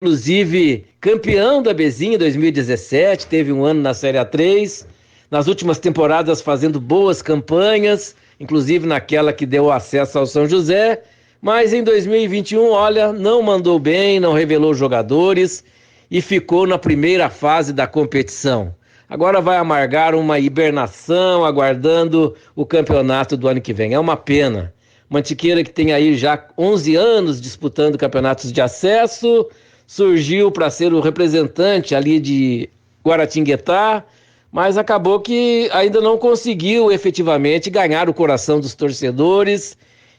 inclusive campeão da Bezinha em 2017, teve um ano na Série A3, nas últimas temporadas fazendo boas campanhas, inclusive naquela que deu acesso ao São José, mas em 2021, olha, não mandou bem, não revelou jogadores e ficou na primeira fase da competição. Agora vai amargar uma hibernação, aguardando o campeonato do ano que vem. É uma pena. Mantiqueira, que tem aí já 11 anos disputando campeonatos de acesso, surgiu para ser o representante ali de Guaratinguetá, mas acabou que ainda não conseguiu efetivamente ganhar o coração dos torcedores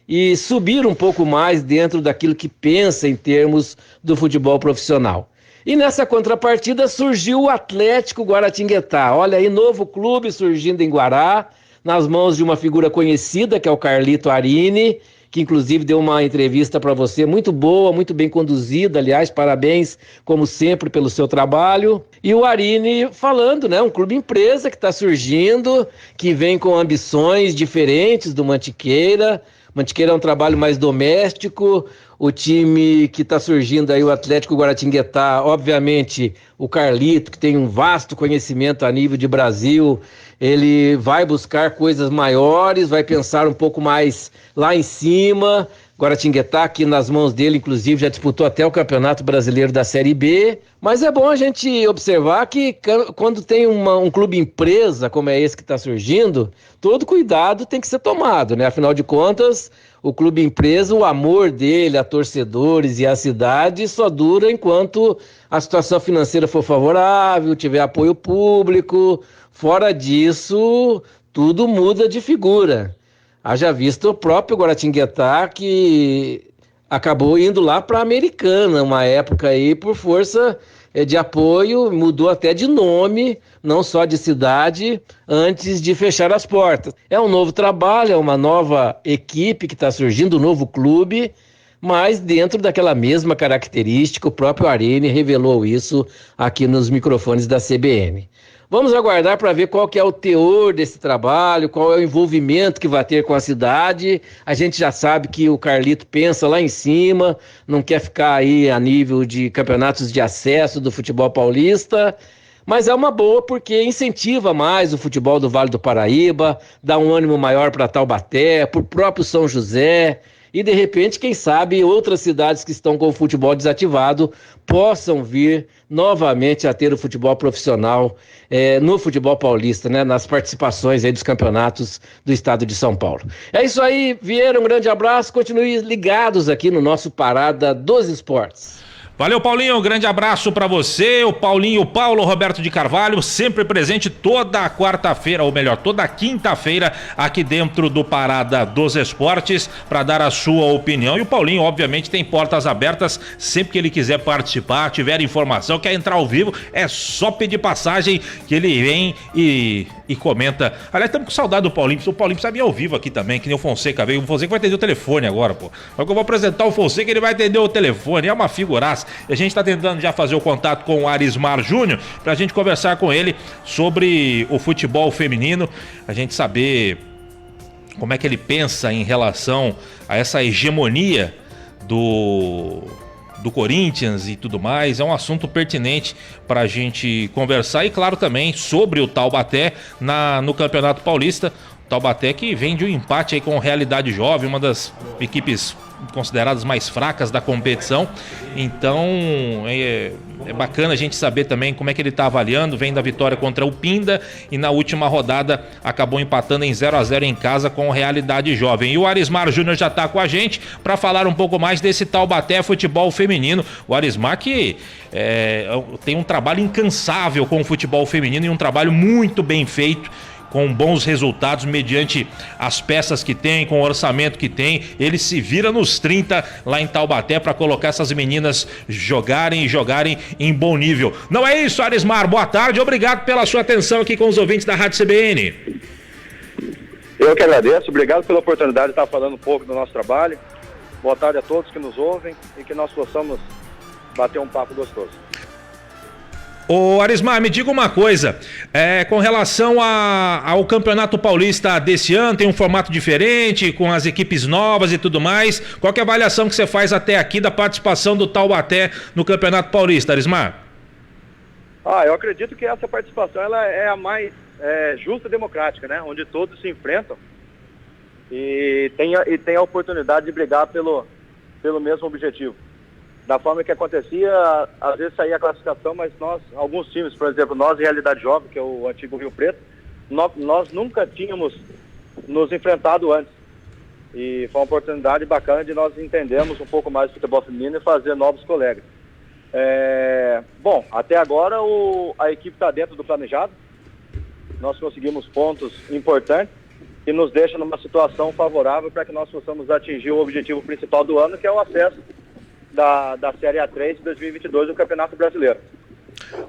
e subir um pouco mais dentro daquilo que pensa em termos do futebol profissional. E nessa contrapartida surgiu o Atlético Guaratinguetá. Olha aí, novo clube surgindo em Guará, nas mãos de uma figura conhecida, que é o Carlito Arini, que inclusive deu uma entrevista para você muito boa, muito bem conduzida, aliás, parabéns, como sempre, pelo seu trabalho. E o Arini falando, né, um clube empresa que está surgindo, que vem com ambições diferentes do Mantiqueira. Mantiqueira é um trabalho mais doméstico, o time que está surgindo aí, o Atlético Guaratinguetá, obviamente o Carlito, que tem um vasto conhecimento a nível de Brasil, ele vai buscar coisas maiores, vai pensar um pouco mais lá em cima. Guaratinguetá, que nas mãos dele, inclusive, já disputou até o Campeonato Brasileiro da Série B. Mas é bom a gente observar que quando tem um clube empresa, como é esse que está surgindo, todo cuidado tem que ser tomado, né? Afinal de contas, o clube empresa, o amor dele a torcedores e a cidade só dura enquanto a situação financeira for favorável, tiver apoio público. Fora disso, tudo muda de figura. Haja visto o próprio Guaratinguetá, que acabou indo lá para a Americana, uma época aí, por força de apoio, mudou até de nome, não só de cidade, antes de fechar as portas. É um novo trabalho, é uma nova equipe que está surgindo, um novo clube, mas dentro daquela mesma característica, o próprio Arini revelou isso aqui nos microfones da CBN. Vamos aguardar para ver qual que é o teor desse trabalho, qual é o envolvimento que vai ter com a cidade. A gente já sabe que o Carlito pensa lá em cima, não quer ficar aí a nível de campeonatos de acesso do futebol paulista, mas é uma boa porque incentiva mais o futebol do Vale do Paraíba, dá um ânimo maior para Taubaté, para o próprio São José. E, de repente, quem sabe outras cidades que estão com o futebol desativado possam vir novamente a ter o futebol profissional no futebol paulista, né, nas participações aí dos campeonatos do estado de São Paulo. É isso aí, Vieira, um grande abraço, continue ligados aqui no nosso Parada dos Esportes. Valeu, Paulinho, um grande abraço pra você, o Paulinho, o Paulo Roberto de Carvalho, sempre presente toda quarta-feira, ou melhor, toda quinta-feira, aqui dentro do Parada dos Esportes, para dar a sua opinião. E o Paulinho, obviamente, tem portas abertas, sempre que ele quiser participar, tiver informação, quer entrar ao vivo, é só pedir passagem que ele vem e comenta. Aliás, estamos com saudade do Paulinho, o Paulinho precisa vir ao vivo aqui também, que nem o Fonseca veio. O Fonseca vai atender o telefone agora, pô. Mas que eu vou apresentar o Fonseca, ele vai atender o telefone, é uma figuraça. A gente está tentando já fazer o contato com o Arismar Júnior para a gente conversar com ele sobre o futebol feminino, a gente saber como é que ele pensa em relação a essa hegemonia do Corinthians e tudo mais. É um assunto pertinente para a gente conversar e, claro, também sobre o Taubaté no Campeonato Paulista. Taubaté que vem de um empate aí com o Realidade Jovem, uma das equipes consideradas mais fracas da competição. Então é bacana a gente saber também como é que ele está avaliando. Vem da vitória contra o Pinda e na última rodada acabou empatando em 0-0 em casa com o Realidade Jovem. E o Arismar Júnior já está com a gente para falar um pouco mais desse Taubaté futebol feminino. O Arismar que tem um trabalho incansável com o futebol feminino e um trabalho muito bem feito, com bons resultados mediante as peças que tem, com o orçamento que tem. Ele se vira nos 30 lá em Taubaté para colocar essas meninas jogarem em bom nível. Não é isso, Arismar? Boa tarde, obrigado pela sua atenção aqui com os ouvintes da Rádio CBN. Eu que agradeço, obrigado pela oportunidade de estar falando um pouco do nosso trabalho. Boa tarde a todos que nos ouvem e que nós possamos bater um papo gostoso. Ô Arismar, me diga uma coisa, com relação ao Campeonato Paulista desse ano, tem um formato diferente, com as equipes novas e tudo mais, qual que é a avaliação que você faz até aqui da participação do Taubaté no Campeonato Paulista, Arismar? Eu acredito que essa participação ela é a mais justa e democrática, né? Onde todos se enfrentam e tem a oportunidade de brigar pelo mesmo objetivo. Da forma que acontecia, às vezes saía a classificação, mas alguns times, por exemplo, nós em Realidade Jovem, que é o antigo Rio Preto, nós nunca tínhamos nos enfrentado antes. E foi uma oportunidade bacana de nós entendermos um pouco mais do futebol feminino e fazer novos colegas. Bom, até agora a equipe está dentro do planejado. Nós conseguimos pontos importantes que nos deixa numa situação favorável para que nós possamos atingir o objetivo principal do ano, que é o acesso da Série A3 de 2022 do Campeonato Brasileiro.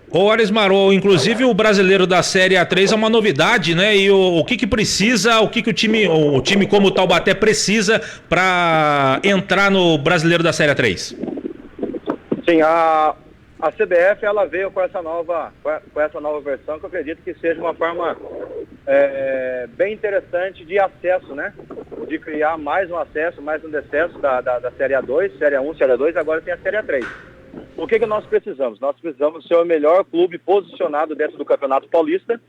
Ô Arismar, inclusive o brasileiro da Série A3 é uma novidade, né? E o que precisa, o time como o Taubaté precisa para entrar no brasileiro da Série A3? Sim, a CBF ela veio com essa nova versão, que eu acredito que seja uma forma bem interessante de acesso, né? De criar mais um acesso, mais um decesso da Série A2, Série A1, Série A2, agora tem a Série A3. O que nós precisamos? Nós precisamos ser o melhor clube posicionado dentro do Campeonato Paulista,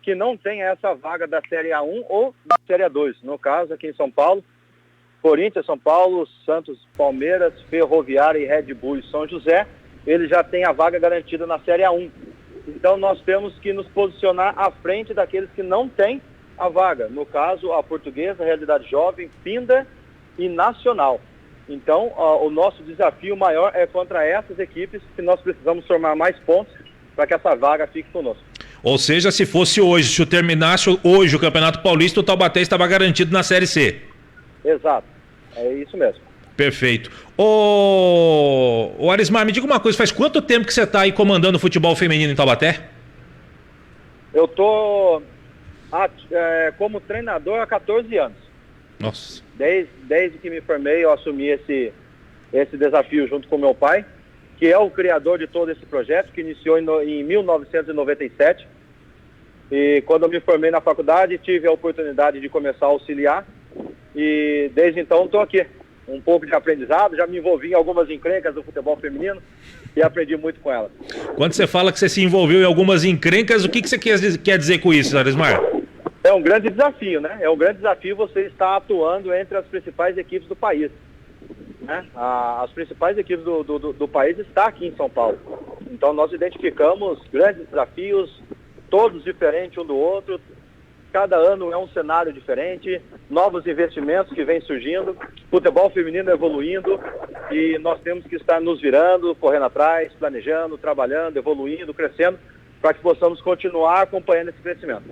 que não tenha essa vaga da Série A1 ou da Série A2. No caso, aqui em São Paulo, Corinthians, São Paulo, Santos, Palmeiras, Ferroviária e Red Bull e São José, ele já tem a vaga garantida na Série A1. Então nós temos que nos posicionar à frente daqueles que não têm a vaga. No caso, a Portuguesa, a Realidade Jovem, Pinda e Nacional. Então o nosso desafio maior é contra essas equipes, que nós precisamos somar mais pontos para que essa vaga fique conosco. Ou seja, se fosse hoje, se eu terminasse hoje o Campeonato Paulista, o Taubaté estava garantido na Série C. Exato, é isso mesmo. Perfeito. Ô Arismar, me diga uma coisa, faz quanto tempo que você está aí comandando o futebol feminino em Taubaté? Eu estou como treinador há 14 anos. Nossa. Desde que me formei, eu assumi esse desafio junto com meu pai, que é o criador de todo esse projeto, que iniciou em 1997. E quando eu me formei na faculdade, tive a oportunidade de começar a auxiliar. E desde então estou aqui. Um pouco de aprendizado, já me envolvi em algumas encrencas do futebol feminino e aprendi muito com elas. Quando você fala que você se envolveu em algumas encrencas, o que você quer dizer com isso, Arismar? É um grande desafio, né? É um grande desafio você estar atuando entre as principais equipes do país, né? As principais equipes do país estão aqui em São Paulo. Então nós identificamos grandes desafios, todos diferentes um do outro. Cada ano é um cenário diferente, novos investimentos que vêm surgindo, futebol feminino evoluindo e nós temos que estar nos virando, correndo atrás, planejando, trabalhando, evoluindo, crescendo, para que possamos continuar acompanhando esse crescimento.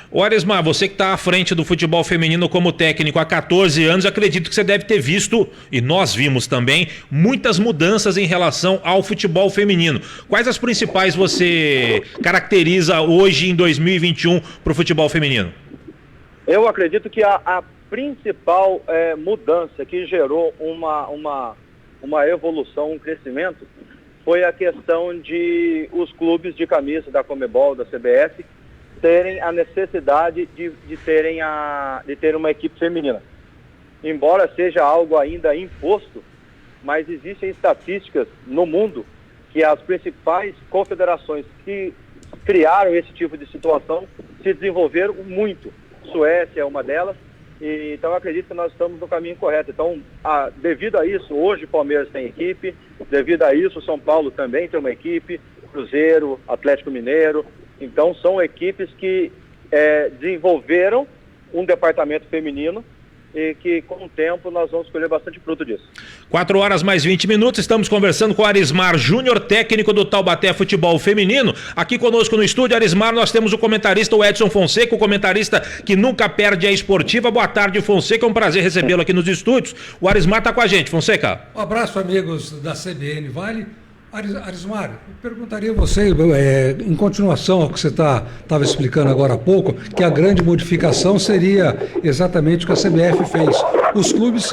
Ô Arismar, você que está à frente do futebol feminino como técnico há 14 anos, acredito que você deve ter visto, e nós vimos também, muitas mudanças em relação ao futebol feminino. Quais as principais você caracteriza hoje em 2021 para o futebol feminino? Eu acredito que a principal mudança que gerou uma evolução, um crescimento, foi a questão de os clubes de camisa da Conmebol, da CBF, terem a necessidade de ter uma equipe feminina. Embora seja algo ainda imposto, mas existem estatísticas no mundo que as principais confederações que criaram esse tipo de situação se desenvolveram muito. Suécia é uma delas, então eu acredito que nós estamos no caminho correto. Então, devido a isso, hoje o Palmeiras tem equipe, devido a isso o São Paulo também tem uma equipe, Cruzeiro, Atlético Mineiro. Então são equipes que desenvolveram um departamento feminino e que com o tempo nós vamos colher bastante fruto disso. 4 horas mais 20 minutos, estamos conversando com Arismar Júnior, técnico do Taubaté Futebol Feminino. Aqui conosco no estúdio, Arismar, nós temos o comentarista, o Edson Fonseca, o comentarista que nunca perde a esportiva. Boa tarde, Fonseca, é um prazer recebê-lo aqui nos estúdios. O Arismar está com a gente, Fonseca. Um abraço, amigos da CBN Vale. Arismar, eu perguntaria a você, em continuação ao que você estava explicando agora há pouco, que a grande modificação seria exatamente o que a CBF fez. Os clubes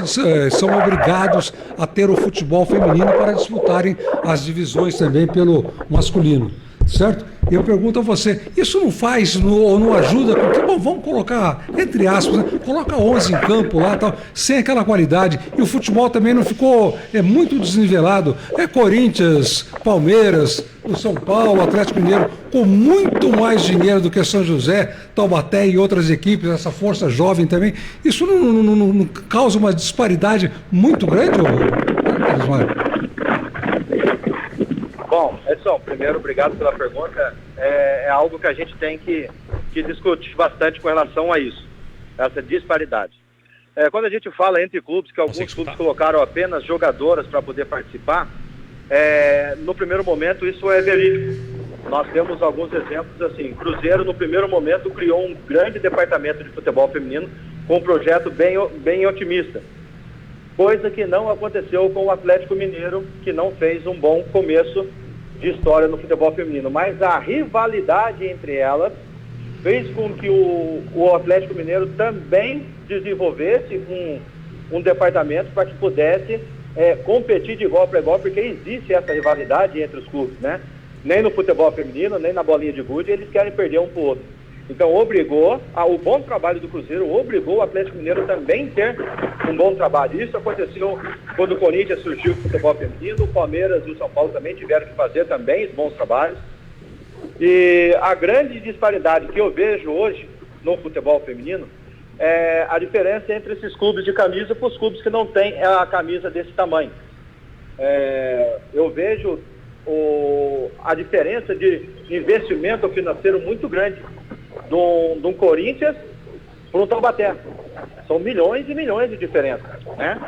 são obrigados a ter o futebol feminino para disputarem as divisões também pelo masculino, certo? E eu pergunto a você, isso não faz ou não ajuda? Porque, bom, vamos colocar, entre aspas, né, coloca 11 em campo lá, tal, sem aquela qualidade. E o futebol também não ficou muito desnivelado. Corinthians, Palmeiras, o São Paulo, Atlético Mineiro, com muito mais dinheiro do que São José, Taubaté e outras equipes, essa força jovem também. Isso não causa uma disparidade muito grande, Arismar? Bom, Edson, primeiro, obrigado pela pergunta. É algo que a gente tem que discutir bastante com relação a isso, essa disparidade. Quando a gente fala entre clubes, que alguns clubes colocaram apenas jogadoras para poder participar, no primeiro momento isso é verídico. Nós temos alguns exemplos assim. Cruzeiro, no primeiro momento, criou um grande departamento de futebol feminino com um projeto bem otimista. Coisa que não aconteceu com o Atlético Mineiro, que não fez um bom começo de história no futebol feminino. Mas a rivalidade entre elas fez com que o Atlético Mineiro também desenvolvesse um departamento para que pudesse competir de igual para igual, porque existe essa rivalidade entre os clubes, né? Nem no futebol feminino, nem na bolinha de gude, eles querem perder um para o outro. Então o bom trabalho do Cruzeiro obrigou o Atlético Mineiro também a ter um bom trabalho. Isso aconteceu quando o Corinthians surgiu com o futebol feminino, o Palmeiras e o São Paulo também tiveram que fazer também bons trabalhos. E a grande disparidade que eu vejo hoje no futebol feminino é a diferença entre esses clubes de camisa para os clubes que não têm a camisa desse tamanho. Eu vejo a diferença de investimento financeiro muito grande de um Corinthians para um Taubaté. São milhões e milhões de diferença, né?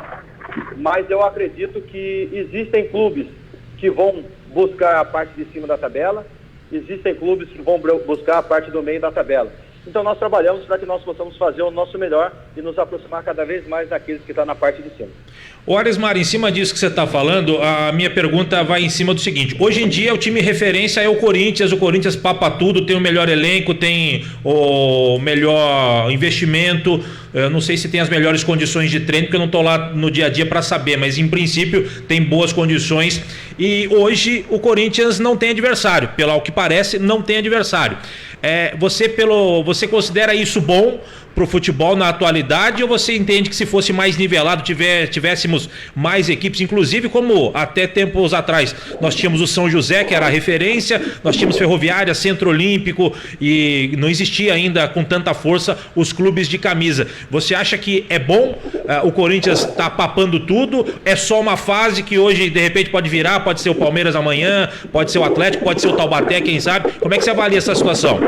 Mas eu acredito que existem clubes que vão buscar a parte de cima da tabela, existem clubes que vão buscar a parte do meio da tabela. Então nós trabalhamos para que nós possamos fazer o nosso melhor e nos aproximar cada vez mais daqueles que estão na parte de cima. O Arismar, em cima disso que você está falando, a minha pergunta vai em cima do seguinte: hoje em dia o time referência é o Corinthians papa tudo, tem o melhor elenco, tem o melhor investimento, eu não sei se tem as melhores condições de treino, porque eu não estou lá no dia a dia para saber, mas em princípio tem boas condições, e hoje o Corinthians não tem adversário, pelo que parece não tem adversário. Você considera isso bom para o futebol na atualidade, ou você entende que se fosse mais nivelado, tivéssemos mais equipes, inclusive como até tempos atrás nós tínhamos o São José, que era a referência, nós tínhamos Ferroviária, Centro Olímpico, e não existia ainda com tanta força os clubes de camisa. Você acha que é bom o Corinthians tá papando tudo? É só uma fase que hoje de repente pode virar, pode ser o Palmeiras amanhã, pode ser o Atlético, pode ser o Taubaté, quem sabe? Como é que você avalia essa situação?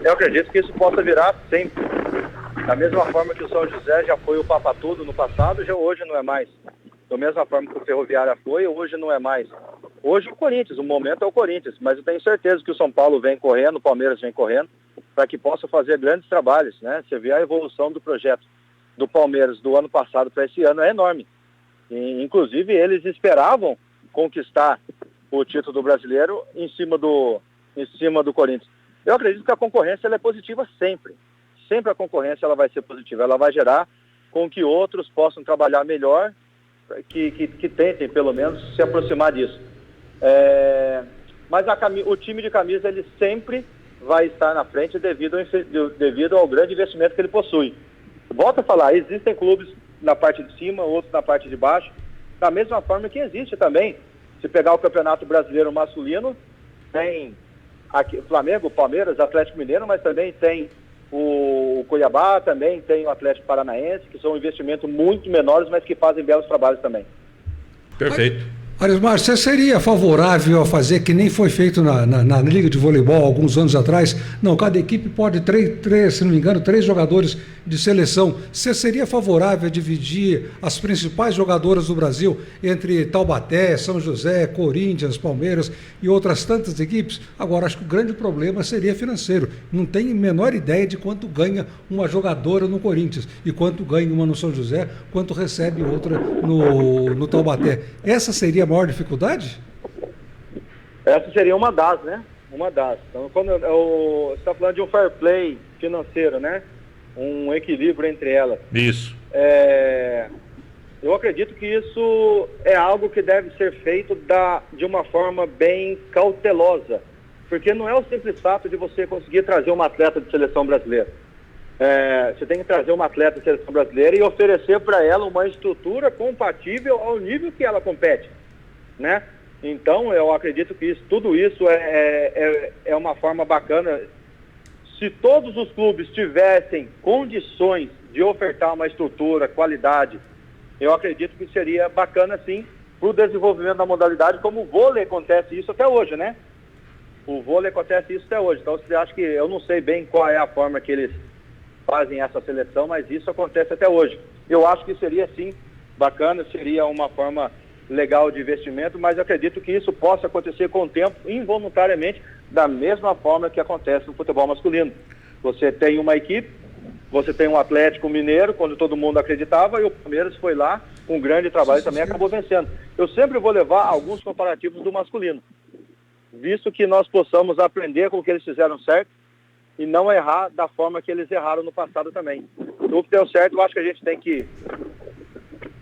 Eu acredito que isso possa virar sempre. Da mesma forma que o São José já foi o papatudo no passado, já hoje não é mais. Da mesma forma que o Ferroviária foi, hoje não é mais. Hoje o Corinthians, o momento é o Corinthians, mas eu tenho certeza que o São Paulo vem correndo, o Palmeiras vem correndo, para que possa fazer grandes trabalhos, né? Você vê a evolução do projeto do Palmeiras do ano passado para esse ano, é enorme. E, inclusive eles esperavam conquistar o título do brasileiro em cima do Corinthians. Eu acredito que a concorrência ela é positiva sempre. Sempre a concorrência ela vai ser positiva. Ela vai gerar com que outros possam trabalhar melhor, que tentem, pelo menos, se aproximar disso. Mas o time de camisa ele sempre vai estar na frente devido ao grande investimento que ele possui. Volto a falar, existem clubes na parte de cima, outros na parte de baixo, da mesma forma que existe também. Se pegar o Campeonato Brasileiro masculino, tem aqui, Flamengo, Palmeiras, Atlético Mineiro, mas também tem o Cuiabá, também tem o Atlético Paranaense, que são investimentos muito menores, mas que fazem belos trabalhos também. Perfeito. Arismar, você seria favorável a fazer que nem foi feito na Liga de Voleibol alguns anos atrás? Não, cada equipe pode se não me engano, 3 jogadores de seleção. Você seria favorável a dividir as principais jogadoras do Brasil entre Taubaté, São José, Corinthians, Palmeiras e outras tantas equipes? Agora, acho que o grande problema seria financeiro. Não tem a menor ideia de quanto ganha uma jogadora no Corinthians e quanto ganha uma no São José, quanto recebe outra no Taubaté. Essa seria a maior dificuldade? Essa seria uma das, né? Uma das. Então, quando você está falando de um fair play financeiro, né? Um equilíbrio entre elas. Isso. Eu acredito que isso é algo que deve ser feito de uma forma bem cautelosa, porque não é o simples fato de você conseguir trazer uma atleta de seleção brasileira. Você tem que trazer uma atleta de seleção brasileira e oferecer para ela uma estrutura compatível ao nível que ela compete, né? Então, eu acredito que tudo isso é uma forma bacana. Se todos os clubes tivessem condições de ofertar uma estrutura, qualidade, eu acredito que seria bacana, sim, para o desenvolvimento da modalidade, como o vôlei acontece isso até hoje, né? O vôlei acontece isso até hoje. Então, você acha que eu não sei bem qual é a forma que eles fazem essa seleção, mas isso acontece até hoje. Eu acho que seria, sim, bacana, seria uma forma legal de investimento, mas eu acredito que isso possa acontecer com o tempo, involuntariamente, da mesma forma que acontece no futebol masculino. Você tem uma equipe, você tem um Atlético Mineiro, quando todo mundo acreditava, e o Palmeiras foi lá com um grande trabalho e também acabou vencendo. Eu sempre vou levar alguns comparativos do masculino, visto que nós possamos aprender com o que eles fizeram certo e não errar da forma que eles erraram no passado também. O que deu certo, eu acho que a gente tem que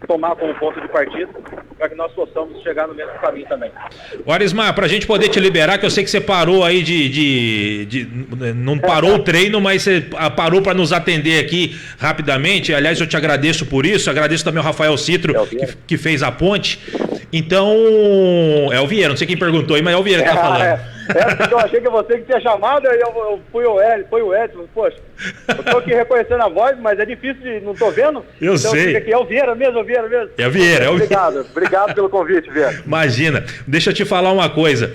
tomar como ponto de partida para que nós possamos chegar no mesmo caminho também. O Arismar, para a gente poder te liberar, que eu sei que você parou aí não parou o treino, mas você parou para nos atender aqui rapidamente. Aliás, eu te agradeço por isso, agradeço também ao Rafael Citro, que fez a ponte. Então, é o Vieira, não sei quem perguntou aí, mas é o Vieira que tá falando. Eu achei que você que tinha chamado, eu fui o Edson, poxa, eu tô aqui reconhecendo a voz, mas é difícil não tô vendo. Eu então, sei. Aqui, é o Vieira mesmo. É o Vieira, Obrigado pelo convite, Vieira. Imagina, deixa eu te falar uma coisa.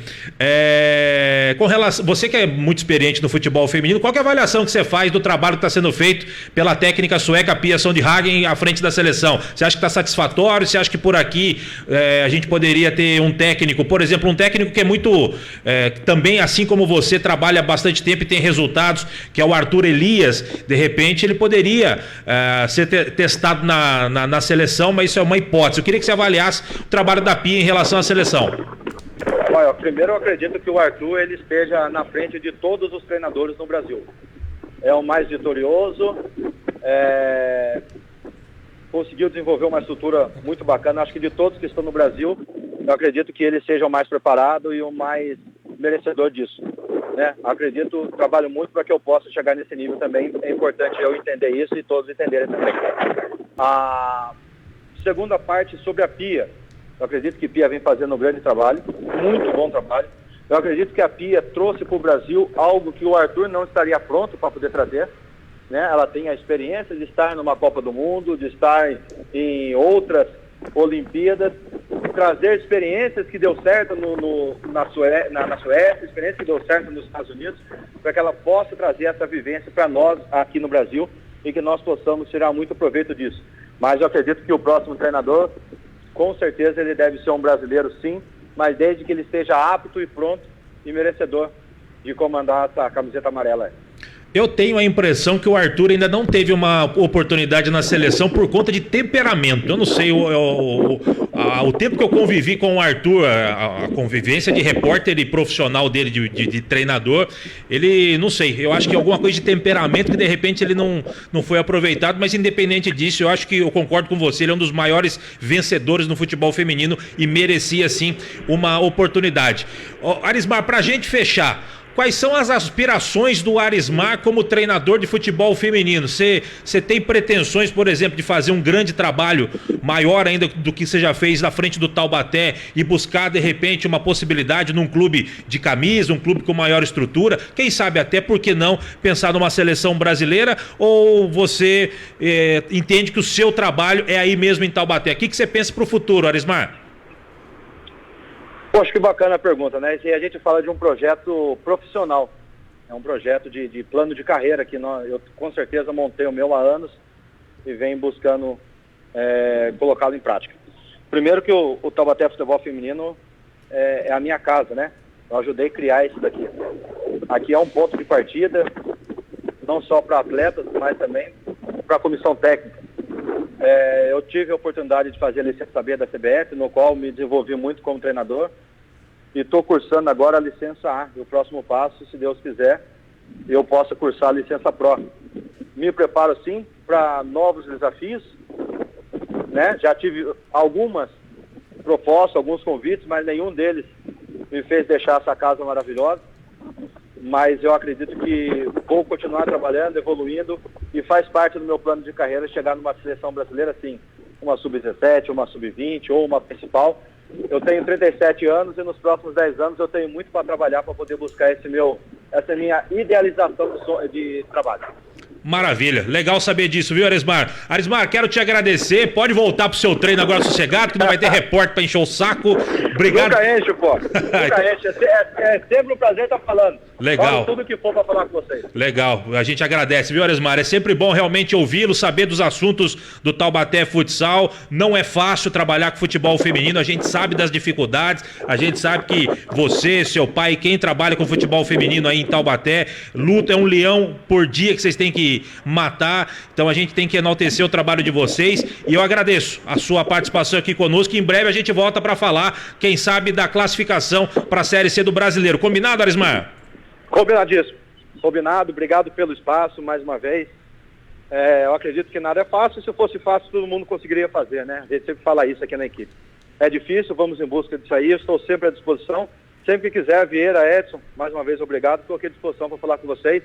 Com relação, você que é muito experiente no futebol feminino, qual que é a avaliação que você faz do trabalho que está sendo feito pela técnica sueca Pia Sundhagen à frente da seleção? Você acha que está satisfatório? Você acha que por aqui a gente poderia ter um técnico, por exemplo, um técnico que é muito, também assim como você, trabalha há bastante tempo e tem resultados, que é o Arthur Elias, de repente ele poderia ser testado na seleção, mas isso é uma hipótese. Eu queria que você avaliasse o trabalho da Pia em relação à seleção. Olha, primeiro eu acredito que o Arthur ele esteja na frente de todos os treinadores no Brasil. É o mais vitorioso, conseguiu desenvolver uma estrutura muito bacana. Acho que de todos que estão no Brasil, eu acredito que ele seja o mais preparado e o mais merecedor disso, né? Acredito, trabalho muito para que eu possa chegar nesse nível também. É importante eu entender isso e todos entenderem também. A segunda parte sobre a Pia, eu acredito que a Pia vem fazendo um grande trabalho, muito bom trabalho. Eu acredito que a Pia trouxe para o Brasil algo que o Arthur não estaria pronto para poder trazer, né? Ela tem a experiência de estar numa Copa do Mundo, de estar em outras Olimpíadas, trazer experiências que deu certo na Suécia, experiências que deu certo nos Estados Unidos, para que ela possa trazer essa vivência para nós aqui no Brasil e que nós possamos tirar muito proveito disso. Mas eu acredito que o próximo treinador, com certeza ele deve ser um brasileiro sim, mas desde que ele esteja apto e pronto e merecedor de comandar essa camiseta amarela. Eu tenho a impressão que o Arthur ainda não teve uma oportunidade na seleção por conta de temperamento. Eu não sei, o tempo que eu convivi com o Arthur, a convivência de repórter e profissional dele, de treinador, ele, não sei, eu acho que alguma coisa de temperamento que de repente ele não foi aproveitado, mas independente disso, eu acho que eu concordo com você, ele é um dos maiores vencedores no futebol feminino e merecia sim uma oportunidade. Arismar, pra gente fechar, quais são as aspirações do Arismar como treinador de futebol feminino? Você tem pretensões, por exemplo, de fazer um grande trabalho maior ainda do que você já fez na frente do Taubaté e buscar, de repente, uma possibilidade num clube de camisa, um clube com maior estrutura? Quem sabe até, por que não, pensar numa seleção brasileira? Ou você entende que o seu trabalho é aí mesmo em Taubaté? O que você pensa para o futuro, Arismar? Poxa, que bacana a pergunta, né? E a gente fala de um projeto profissional, é um projeto de plano de carreira que eu com certeza montei o meu há anos e venho buscando colocá-lo em prática. Primeiro que o Taubaté Futebol Feminino é a minha casa, né? Eu ajudei a criar isso daqui. Aqui é um ponto de partida, não só para atletas, mas também para a comissão técnica. Eu tive a oportunidade de fazer a licença B da CBF, no qual me desenvolvi muito como treinador. e estou cursando agora a licença A. E o próximo passo, se Deus quiser, eu possa cursar a licença Pro. Me preparo sim para novos desafios, né? Já tive algumas propostas, alguns convites, mas nenhum deles me fez deixar essa casa maravilhosa. Mas eu acredito que vou continuar trabalhando, evoluindo, e faz parte do meu plano de carreira chegar numa seleção brasileira, sim, uma sub-17, uma sub-20 ou uma principal. Eu tenho 37 anos e nos próximos 10 anos eu tenho muito para trabalhar para poder buscar essa minha idealização de trabalho. Maravilha, legal saber disso, viu, Arismar? Arismar, quero te agradecer, pode voltar pro seu treino agora sossegado, que não vai ter repórter para encher o saco. Obrigado. Nunca enche, pô. Nunca enche, é sempre um prazer estar falando. Legal. Falo tudo que for para falar com vocês. Legal, a gente agradece, viu, Arismar? É sempre bom realmente ouvi-lo, saber dos assuntos do Taubaté Futsal. Não é fácil trabalhar com futebol feminino, a gente sabe das dificuldades, a gente sabe que você, seu pai, quem trabalha com futebol feminino aí em Taubaté, luta, é um leão por dia que vocês têm que matar, então a gente tem que enaltecer o trabalho de vocês, e eu agradeço a sua participação aqui conosco, que em breve a gente volta para falar, quem sabe, da classificação para a Série C do Brasileiro. Combinado, Arismar? Combinadíssimo. Combinado, obrigado pelo espaço mais uma vez. Eu acredito que nada é fácil, se fosse fácil todo mundo conseguiria fazer, né? A gente sempre fala isso aqui na equipe. É difícil, vamos em busca disso aí, eu estou sempre à disposição, sempre que quiser, Vieira, Edson, mais uma vez obrigado, estou aqui à disposição para falar com vocês.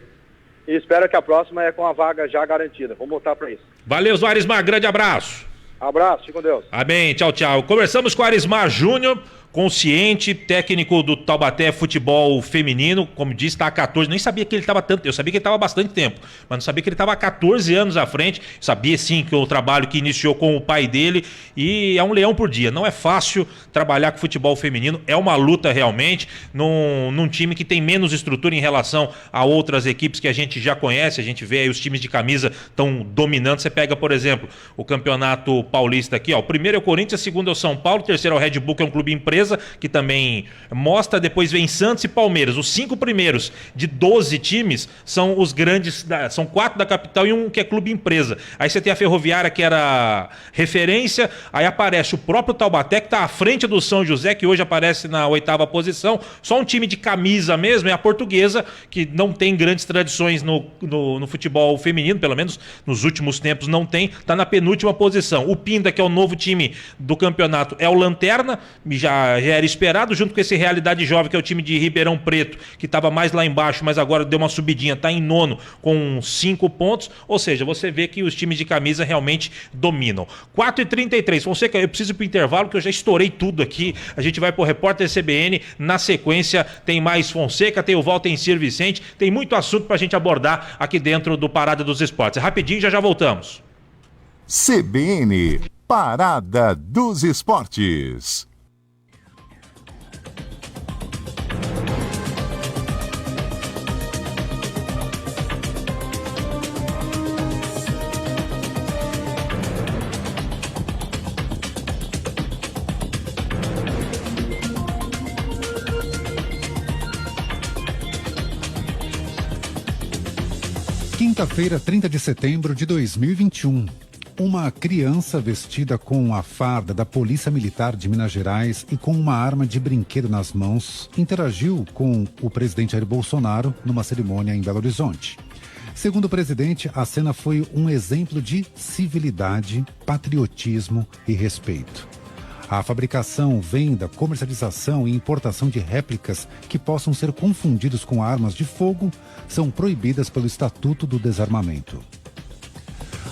E espero que a próxima é com a vaga já garantida. Vamos voltar para isso. Valeu, Arismar. Grande abraço. Abraço, fique com Deus. Amém. Tchau, tchau. Conversamos com o Arismar Júnior, consciente, técnico do Taubaté Futebol Feminino, como disse, está há 14, nem sabia que ele estava tanto, eu sabia que ele estava há bastante tempo, mas não sabia que ele estava há 14 anos à frente, sabia sim que o trabalho que iniciou com o pai dele, e é um leão por dia, não é fácil trabalhar com futebol feminino, é uma luta realmente, num time que tem menos estrutura em relação a outras equipes que a gente já conhece, a gente vê aí os times de camisa tão dominantes, você pega, por exemplo, o campeonato paulista aqui, ó, o primeiro é o Corinthians, o segundo é o São Paulo, o terceiro é o Red Bull, que é um clube empresa, que também mostra, depois vem Santos e Palmeiras. Os 5 primeiros de 12 times são os grandes, são 4 da capital e um que é clube empresa. Aí você tem a Ferroviária, que era referência, aí aparece o próprio Taubaté, que está à frente do São José, que hoje aparece na 8ª posição. Só um time de camisa mesmo é a Portuguesa, que não tem grandes tradições no futebol feminino, pelo menos nos últimos tempos não tem, está na penúltima posição. O Pinda, que é o novo time do campeonato, é o Lanterna, já era esperado, junto com esse Realidade Jovem, que é o time de Ribeirão Preto, que estava mais lá embaixo, mas agora deu uma subidinha, está em 9º com 5 pontos, ou seja, você vê que os times de camisa realmente dominam. 4h33, Fonseca, eu preciso ir para o intervalo, que eu já estourei tudo aqui, a gente vai para o Repórter CBN, na sequência tem mais Fonseca, tem o Valtencir Vicente, tem muito assunto para a gente abordar aqui dentro do Parada dos Esportes. Rapidinho, já voltamos. CBN, Parada dos Esportes. Quinta-feira, 30 de setembro de 2021. Uma criança vestida com a farda da Polícia Militar de Minas Gerais e com uma arma de brinquedo nas mãos interagiu com o presidente Jair Bolsonaro numa cerimônia em Belo Horizonte. Segundo o presidente, a cena foi um exemplo de civilidade, patriotismo e respeito. A fabricação, venda, comercialização e importação de réplicas que possam ser confundidos com armas de fogo são proibidas pelo Estatuto do Desarmamento.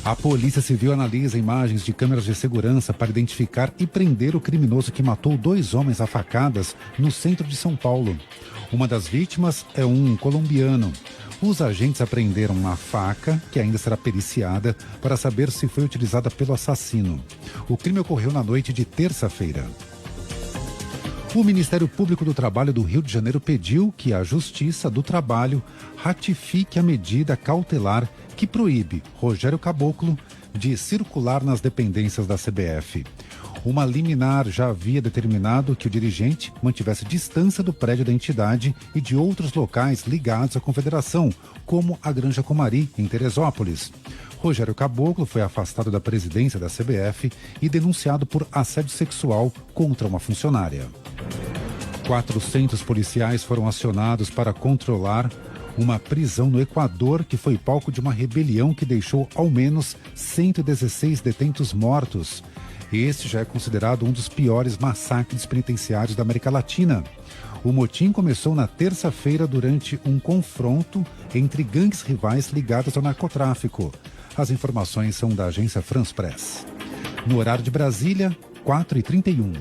A Polícia Civil analisa imagens de câmeras de segurança para identificar e prender o criminoso que matou 2 homens a facadas no centro de São Paulo. Uma das vítimas é um colombiano. Os agentes apreenderam uma faca, que ainda será periciada, para saber se foi utilizada pelo assassino. O crime ocorreu na noite de terça-feira. O Ministério Público do Trabalho do Rio de Janeiro pediu que a Justiça do Trabalho ratifique a medida cautelar que proíbe Rogério Caboclo de circular nas dependências da CBF. Uma liminar já havia determinado que o dirigente mantivesse distância do prédio da entidade e de outros locais ligados à confederação, como a Granja Comari, em Teresópolis. Rogério Caboclo foi afastado da presidência da CBF e denunciado por assédio sexual contra uma funcionária. 400 policiais foram acionados para controlar uma prisão no Equador que foi palco de uma rebelião que deixou ao menos 116 detentos mortos. Este já é considerado um dos piores massacres penitenciários da América Latina. O motim começou na terça-feira durante um confronto entre gangues rivais ligadas ao narcotráfico. As informações são da agência France Press. No horário de Brasília, 4h31.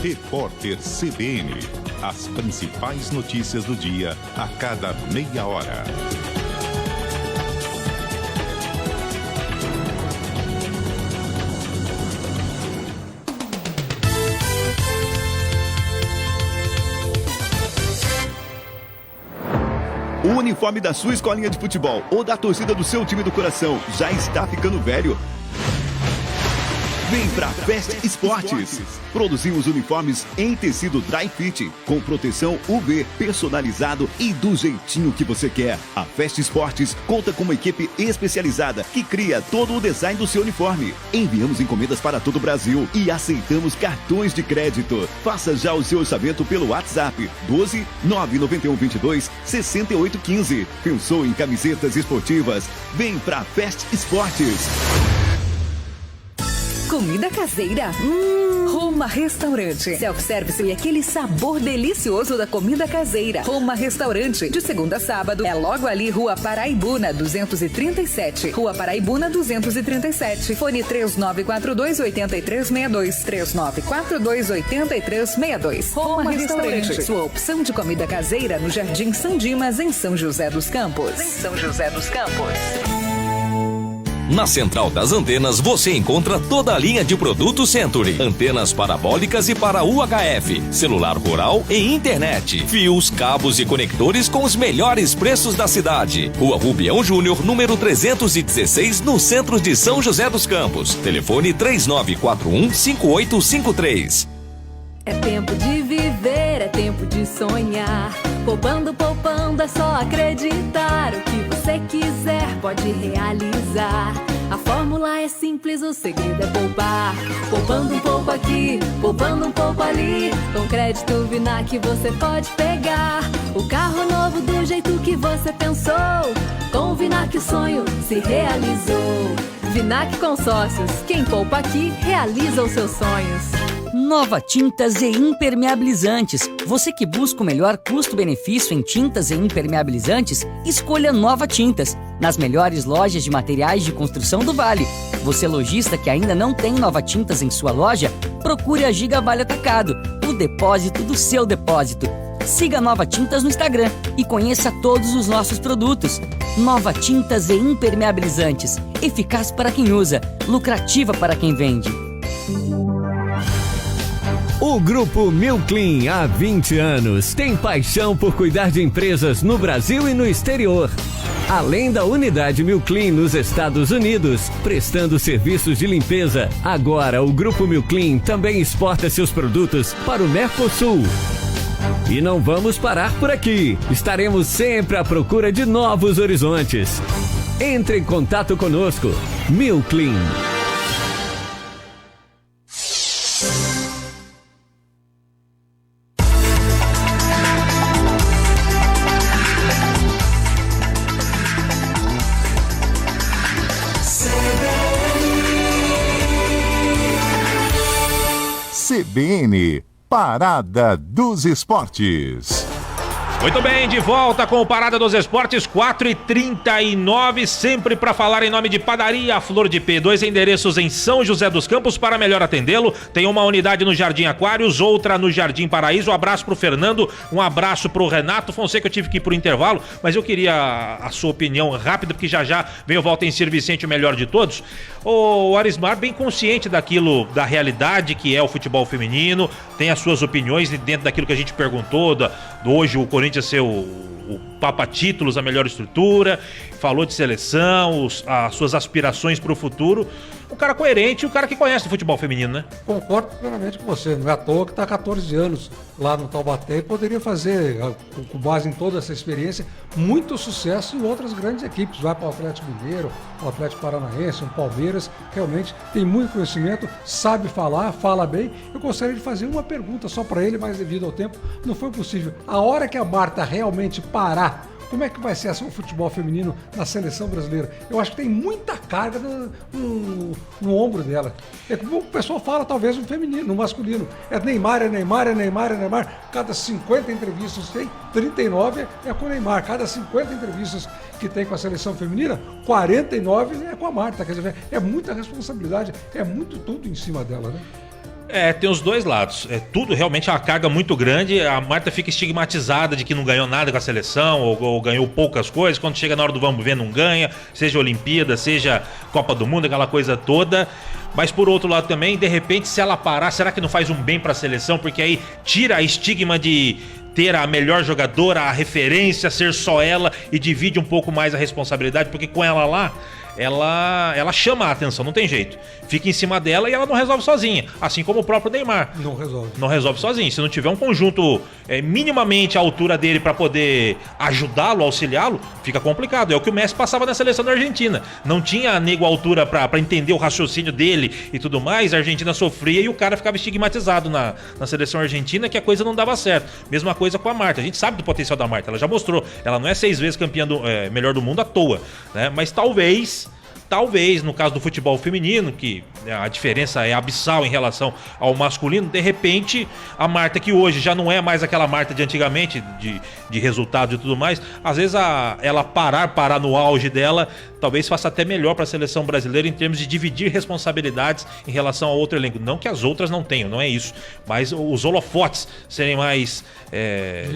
Repórter CBN. As principais notícias do dia a cada meia hora. O uniforme da sua escolinha de futebol ou da torcida do seu time do coração já está ficando velho? Vem pra Fast Esportes. Produzimos uniformes em tecido dry fit, com proteção UV, personalizado e do jeitinho que você quer. A Fast Esportes conta com uma equipe especializada que cria todo o design do seu uniforme. Enviamos encomendas para todo o Brasil e aceitamos cartões de crédito. Faça já o seu orçamento pelo WhatsApp 12 991 22 68 15. Pensou em camisetas esportivas? Vem pra Fast Esportes. Comida caseira? Roma Restaurante. Self-service e aquele sabor delicioso da comida caseira. Roma Restaurante. De segunda a sábado. É logo ali, Rua Paraibuna, 237. Rua Paraibuna, 237. Fone 3942-8362. 3942-8362. Roma Restaurante. Sua opção de comida caseira no Jardim São Dimas, em São José dos Campos. Na Central das Antenas você encontra toda a linha de produtos Century. Antenas parabólicas e para UHF, celular rural e internet. Fios, cabos e conectores com os melhores preços da cidade. Rua Rubião Júnior, número 316, no centro de São José dos Campos. Telefone 3941-5853. É tempo de viver, é tempo de sonhar. Poupando, poupando, é só acreditar. O que você quiser pode realizar. A fórmula é simples, o segredo é poupar. Poupando um pouco aqui, poupando um pouco ali. Com crédito Vinac você pode pegar o carro novo do jeito que você pensou. Com o Vinac o sonho se realizou. Vinac Consórcios, quem poupa aqui realiza os seus sonhos. Nova Tintas e Impermeabilizantes. Você que busca o melhor custo-benefício em tintas e impermeabilizantes, escolha Nova Tintas, nas melhores lojas de materiais de construção do Vale. Você lojista que ainda não tem Nova Tintas em sua loja, procure a Giga Vale Atacado, o depósito do seu depósito. Siga Nova Tintas no Instagram e conheça todos os nossos produtos. Nova Tintas e Impermeabilizantes. Eficaz para quem usa, lucrativa para quem vende. O Grupo Milclean, há 20 anos, tem paixão por cuidar de empresas no Brasil e no exterior. Além da unidade Milclean nos Estados Unidos, prestando serviços de limpeza, agora o Grupo Milclean também exporta seus produtos para o Mercosul. E não vamos parar por aqui. Estaremos sempre à procura de novos horizontes. Entre em contato conosco. Milclean. CBN, Parada dos Esportes. Muito bem, de volta com o Parada dos Esportes, 4h39, sempre para falar em nome de Padaria Flor de P. 2 endereços em São José dos Campos. Para melhor atendê-lo, tem uma unidade no Jardim Aquários, outra no Jardim Paraíso. Um abraço pro Fernando, um abraço pro Renato Fonseca. Eu tive que ir pro intervalo, mas eu queria a sua opinião rápida, porque já vem o Valtencir Vicente, o melhor de todos. O Arismar, bem consciente daquilo, da realidade que é o futebol feminino, tem as suas opiniões dentro daquilo que a gente perguntou, do hoje o Corinthians ser o Papa Títulos, a melhor estrutura, falou de seleção, as suas aspirações para o futuro. um cara coerente, um cara que conhece o futebol feminino, né? Concordo plenamente com você. Não é à toa que está há 14 anos lá no Taubaté e poderia fazer, com base em toda essa experiência, muito sucesso em outras grandes equipes. Vai para o Atlético Mineiro, o Atlético Paranaense, o Palmeiras. Realmente tem muito conhecimento, sabe falar, fala bem. Eu gostaria de fazer uma pergunta só para ele, mas devido ao tempo não foi possível. A hora que a Marta realmente parar, como é que vai ser o futebol feminino na seleção brasileira? Eu acho que tem muita carga no ombro dela. É como o pessoal fala, talvez, no feminino, no masculino. É Neymar, é Neymar, é Neymar, é Neymar. Cada 50 entrevistas tem, 39 é com o Neymar. Cada 50 entrevistas que tem com a seleção feminina, 49 é com a Marta. Quer dizer, é muita responsabilidade, é muito tudo em cima dela, né? Tem os dois lados. Tudo realmente é uma carga muito grande. A Marta fica estigmatizada de que não ganhou nada com a seleção ou ganhou poucas coisas. Quando chega na hora do vamos ver, não ganha. Seja Olimpíada, seja Copa do Mundo, aquela coisa toda. Mas por outro lado também, de repente, se ela parar, será que não faz um bem para a seleção? Porque aí tira a estigma de ter a melhor jogadora, a referência, ser só ela, e divide um pouco mais a responsabilidade, porque com ela lá, ela chama a atenção, não tem jeito. Fica em cima dela e ela não resolve sozinha. Assim como o próprio Neymar. Não resolve sozinho. Se não tiver um conjunto minimamente à altura dele para poder ajudá-lo, auxiliá-lo, fica complicado. É o que o Messi passava na seleção da Argentina. Não tinha nego à altura para entender o raciocínio dele e tudo mais. A Argentina sofria e o cara ficava estigmatizado na seleção argentina, que a coisa não dava certo. Mesma coisa com a Marta. A gente sabe do potencial da Marta. Ela já mostrou. Ela não é 6 vezes campeã melhor do mundo à toa, né? Mas talvez, no caso do futebol feminino, que a diferença é abissal em relação ao masculino, de repente, a Marta, que hoje já não é mais aquela Marta de antigamente, de resultado e tudo mais, às vezes ela parar no auge dela, talvez faça até melhor para a seleção brasileira em termos de dividir responsabilidades em relação ao outro elenco. Não que as outras não tenham, não é isso, mas os holofotes serem mais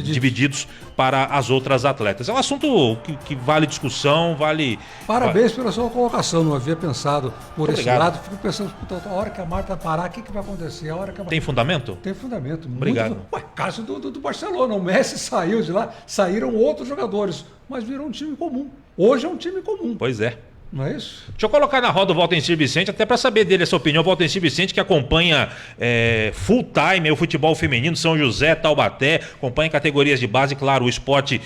divididos para as outras atletas. É um assunto que vale discussão, vale... Parabéns pela sua colocação, não havia pensado por esse lado. Fico pensando, a hora que a Marta parar, o que vai acontecer? A hora que Tem fundamento? Tem fundamento. Obrigado. Caso do Barcelona, o Messi saiu de lá, saíram outros jogadores, mas virou um time comum. Hoje é um time comum. Pois é. Não é isso? Deixa eu colocar na roda o Valtencir Vicente, até para saber dele essa opinião. O Valtencir Vicente, que acompanha full time o futebol feminino, São José, Taubaté, acompanha categorias de base, claro, o esporte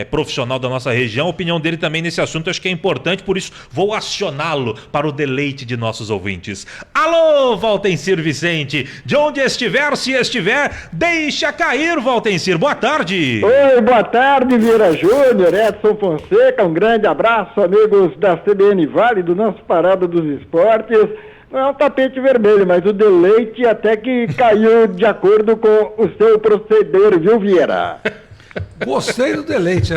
profissional da nossa região. A opinião dele também nesse assunto eu acho que é importante, por isso vou acioná-lo para o deleite de nossos ouvintes. Alô, Valtencir Vicente, de onde estiver, se estiver, deixa cair, Valtencir. Boa tarde. Oi, boa tarde, Vieira Júnior, Edson Fonseca, um grande abraço, amigos da CBN Vale, do nosso Parada dos Esportes. Não é um tapete vermelho, mas o deleite até que caiu de acordo com o seu proceder, viu, Vieira? Gostei do deleite.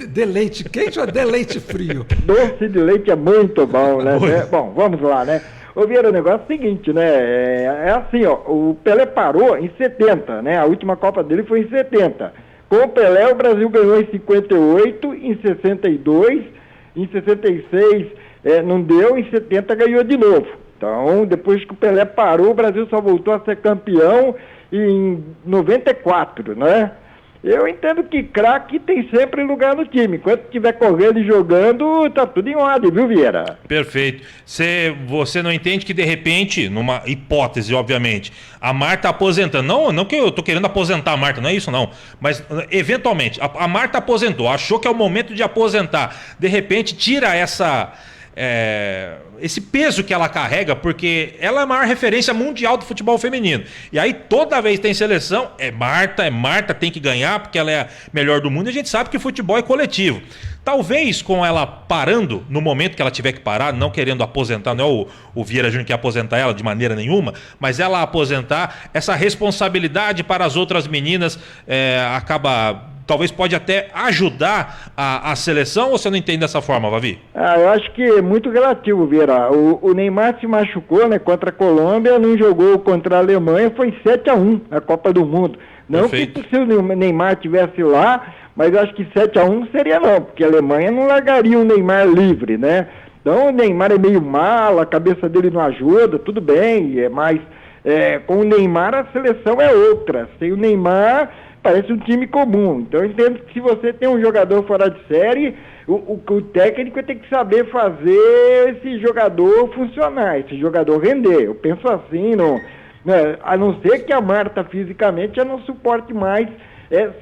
Deleite quente ou deleite frio? Doce de leite é muito bom, né? Bom, vamos lá, né? Ô, Vieira, o negócio é o seguinte, né? É assim, ó, o Pelé parou em 70, né? A última Copa dele foi em 70. Com o Pelé, o Brasil ganhou em 58, em 62... Em 66 não deu, em 70 ganhou de novo. Então, depois que o Pelé parou, o Brasil só voltou a ser campeão em 94, né? Eu entendo que craque tem sempre lugar no time. Enquanto estiver correndo e jogando, tá tudo em ordem, viu, Vieira? Perfeito. Você não entende que, de repente, numa hipótese, obviamente, a Marta aposentando. Não que eu tô querendo aposentar a Marta, não é isso, não. Mas, eventualmente, a Marta aposentou, achou que é o momento de aposentar. De repente, tira esse peso que ela carrega, porque ela é a maior referência mundial do futebol feminino. E aí toda vez que tem seleção, é Marta, tem que ganhar, porque ela é a melhor do mundo, e a gente sabe que o futebol é coletivo. Talvez com ela parando, no momento que ela tiver que parar, não querendo aposentar, não é o Vieira Júnior que quer aposentar ela de maneira nenhuma, mas ela aposentar, essa responsabilidade para as outras meninas talvez pode até ajudar a seleção, ou você não entende dessa forma, Vavi? Eu acho que é muito relativo, Vieira. O Neymar se machucou, né, contra a Colômbia, não jogou contra a Alemanha, foi 7-1 na Copa do Mundo. Não Perfeito. Que se o Neymar estivesse lá, mas eu acho que 7-1 seria não, porque a Alemanha não largaria o Neymar livre, né? Então o Neymar é meio mala, a cabeça dele não ajuda, tudo bem, mas com o Neymar a seleção é outra. Sem o Neymar, parece um time comum. Então eu entendo que se você tem um jogador fora de série, o técnico tem que saber fazer esse jogador funcionar, esse jogador render. Eu penso assim, né, a não ser que a Marta fisicamente já não suporte mais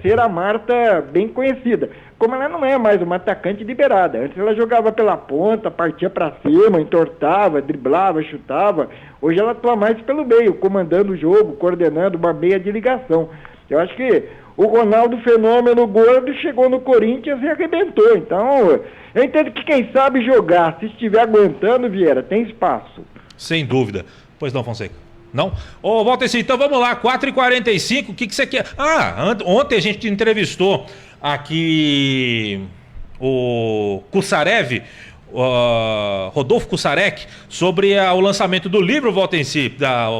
ser a Marta bem conhecida. Como ela não é mais uma atacante liberada. Antes ela jogava pela ponta, partia para cima, entortava, driblava, chutava. Hoje ela atua mais pelo meio, comandando o jogo, coordenando uma meia de ligação. Eu acho que o Ronaldo Fenômeno Gordo chegou no Corinthians e arrebentou. Então, eu entendo que quem sabe jogar, se estiver aguentando, Vieira, tem espaço. Sem dúvida. Pois não, Fonseca? Não? Ô, Walter, então vamos lá, 4h45, o que você quer? Ontem a gente entrevistou aqui o Kussarev, Rodolfo Kussarek, sobre o lançamento do livro, Waltensi,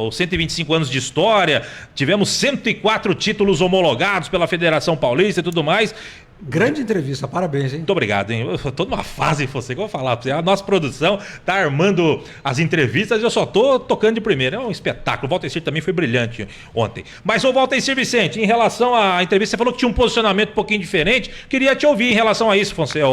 os 125 anos de história. Tivemos 104 títulos homologados pela Federação Paulista e tudo mais. Grande entrevista, parabéns, hein? Muito obrigado, hein? Eu tô numa fase, você que eu vou falar pra você. A nossa produção tá armando as entrevistas e eu só tô tocando de primeira. É um espetáculo. O Walter também foi brilhante ontem. Mas, ô Walter Vicente, em relação à entrevista, você falou que tinha um posicionamento um pouquinho diferente. Queria te ouvir em relação a isso, Walter.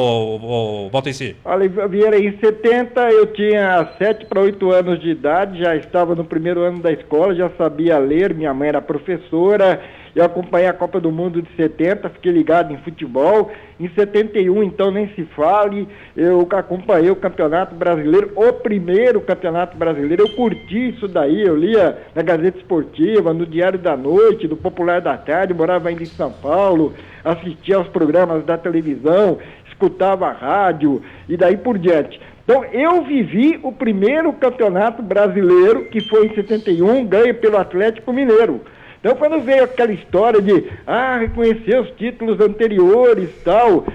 Olha, Vieira, em 70 eu tinha 7 para 8 anos de idade, já estava no primeiro ano da escola, já sabia ler, minha mãe era professora. Eu acompanhei a Copa do Mundo de 70, fiquei ligado em futebol. Em 71, então, nem se fale, eu acompanhei o Campeonato Brasileiro, o primeiro Campeonato Brasileiro. Eu curti isso daí, eu lia na Gazeta Esportiva, no Diário da Noite, do Popular da Tarde, morava ainda em São Paulo, assistia aos programas da televisão, escutava a rádio e daí por diante. Então, eu vivi o primeiro Campeonato Brasileiro, que foi em 71, ganho pelo Atlético Mineiro. Então, quando veio aquela história de reconhecer os títulos anteriores e tal,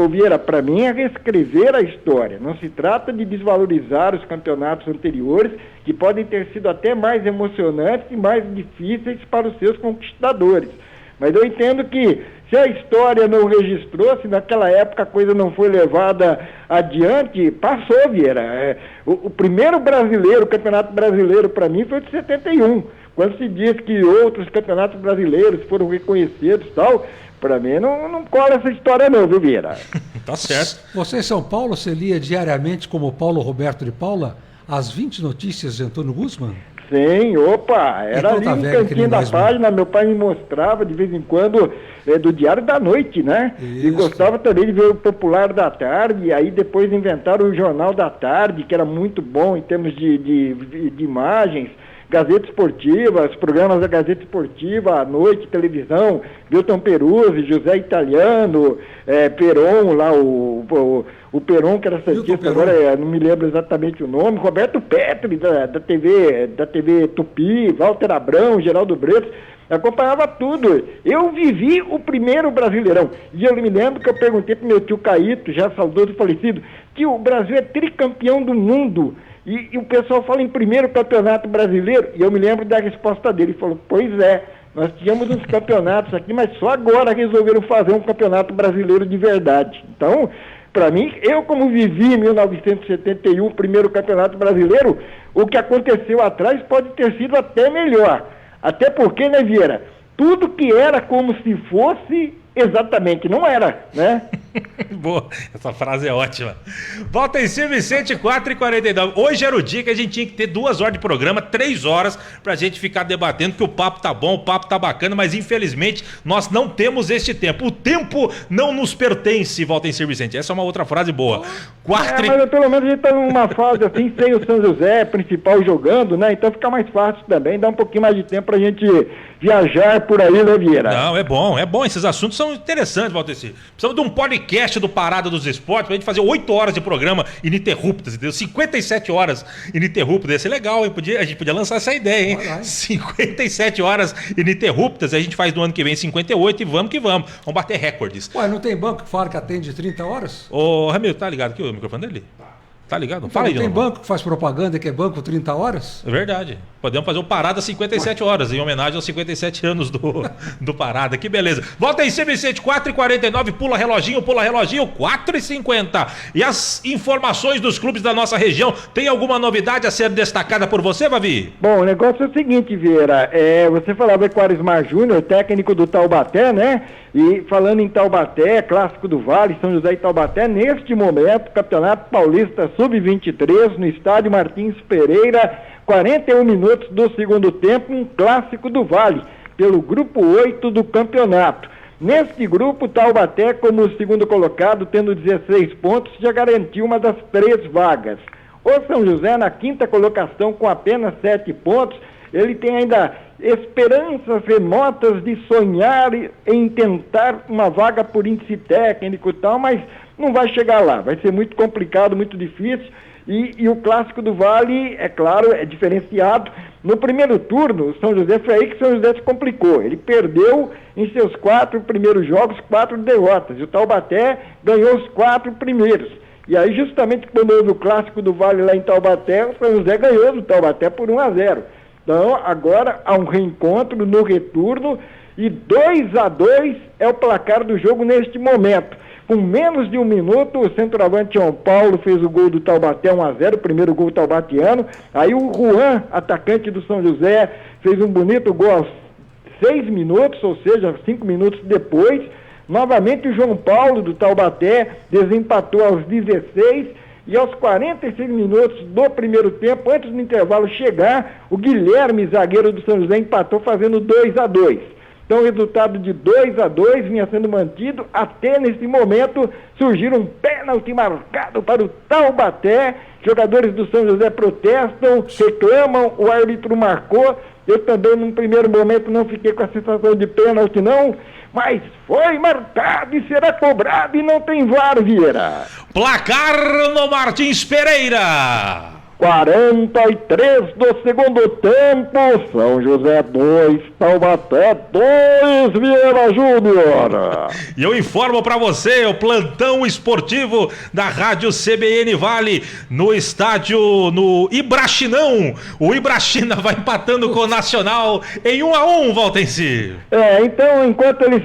Vieira, para mim é reescrever a história. Não se trata de desvalorizar os campeonatos anteriores, que podem ter sido até mais emocionantes e mais difíceis para os seus conquistadores. Mas eu entendo que se a história não registrou, se naquela época a coisa não foi levada adiante, passou, Vieira. O primeiro brasileiro, o Campeonato Brasileiro, para mim, foi de 71. Quando se diz que outros campeonatos brasileiros foram reconhecidos e tal, para mim não cola essa história não, viu, Vieira? Tá certo. Você em São Paulo, você lia diariamente, como Paulo Roberto de Paula, as 20 notícias de Antônio Guzman? Sim, era ali no cantinho da página, meu pai me mostrava de vez em quando do Diário da Noite, né? Isso. E gostava também de ver o Popular da Tarde, e aí depois inventaram o Jornal da Tarde, que era muito bom em termos de imagens. Gazeta Esportiva, os programas da Gazeta Esportiva, à noite, televisão, Milton Peruzzi, José Italiano, Peron, lá o Peron, que era santista, agora não me lembro exatamente o nome, Roberto Petri, da TV Tupi, Walter Abrão, Geraldo Bretos, acompanhava tudo. Eu vivi o primeiro Brasileirão. E eu me lembro que eu perguntei pro meu tio Caíto, já saudoso falecido, que o Brasil é tricampeão do mundo. E o pessoal fala em primeiro campeonato brasileiro, e eu me lembro da resposta dele. Ele falou, pois é, nós tínhamos uns campeonatos aqui, mas só agora resolveram fazer um campeonato brasileiro de verdade. Então, para mim, eu como vivi em 1971 o primeiro campeonato brasileiro, o que aconteceu atrás pode ter sido até melhor. Até porque, né, Vieira, tudo que era como se fosse, exatamente não era, né? Boa, essa frase é ótima. Volta em cima, Vicente, 4h49. Hoje era o dia que a gente tinha que ter 2 horas de programa, 3 horas, pra gente ficar debatendo, que o papo tá bom, o papo tá bacana, mas infelizmente nós não temos este tempo. O tempo não nos pertence, volta em cima, Vicente. Essa é uma outra frase boa. Mas pelo menos a gente tá numa fase assim, sem o São José principal jogando, né? Então fica mais fácil também, dá um pouquinho mais de tempo pra gente viajar por aí, né, Vieira? Não, é bom. Esses assuntos são interessantes, Valteci. Precisamos de um podcast do Parada dos Esportes pra gente fazer 8 horas de programa ininterruptas, entendeu? 57 horas ininterruptas. Ia ser legal, hein? A gente podia lançar essa ideia, hein? 57 horas ininterruptas. A gente faz no ano que vem 58 e vamos que vamos. Vamos bater recordes. Ué, não tem banco que fala que atende 30 horas? Ô, Ramiro, tá ligado aqui o microfone dele? Tá ligado? Fala aí, tem banco que faz propaganda que é banco 30 horas? É verdade. Podemos fazer o Parada 57 horas, em homenagem aos 57 anos do Parada. Que beleza. Volta aí, Vicente, 4h49, pula reloginho, 4h50. E as informações dos clubes da nossa região, tem alguma novidade a ser destacada por você, Bavi? Bom, o negócio é o seguinte, Vieira, você falava com o Arismar Júnior, técnico do Taubaté, né? E falando em Taubaté, Clássico do Vale, São José e Taubaté, neste momento, Campeonato Paulista Sub-23, no estádio Martins Pereira, 41 minutos do segundo tempo, um Clássico do Vale, pelo grupo 8 do campeonato. Neste grupo, Taubaté, como segundo colocado, tendo 16 pontos, já garantiu uma das 3 vagas. O São José, na quinta colocação, com apenas 7 pontos, ele tem ainda esperanças remotas de sonhar em tentar uma vaga por índice técnico e tal, mas não vai chegar lá, vai ser muito complicado, muito difícil, e o Clássico do Vale, é claro, é diferenciado. No primeiro turno, o São José foi aí que o São José se complicou, ele perdeu em seus 4 primeiros jogos 4 derrotas, e o Taubaté ganhou os 4 primeiros. E aí, justamente quando houve o Clássico do Vale lá em Taubaté, o São José ganhou do Taubaté por 1-0. Então, agora há um reencontro no retorno e 2-2 é o placar do jogo neste momento. Com menos de 1 minuto, o centroavante João Paulo fez o gol do Taubaté 1-0, o primeiro gol taubatiano. Aí o Juan, atacante do São José, fez um bonito gol aos 6 minutos, ou seja, 5 minutos depois. Novamente o João Paulo do Taubaté desempatou aos 16 e aos 46 minutos do primeiro tempo, antes do intervalo chegar, o Guilherme, zagueiro do São José, empatou fazendo 2-2. Então o resultado de 2-2 vinha sendo mantido até nesse momento surgir um pênalti marcado para o Taubaté. Jogadores do São José protestam, reclamam, o árbitro marcou. Eu também, num primeiro momento, não fiquei com a sensação de pênalti, não, mas foi marcado e será cobrado e não tem VAR, Vieira. Placar no Martins Pereira. 43 do segundo tempo, São José 2, Taubaté 2, Vieira Júnior. E eu informo para você, o plantão esportivo da Rádio CBN Vale, no estádio, no Ibrachinão. O Ibrachina vai empatando com o Nacional em 1-1, Valtenci. Então, enquanto eles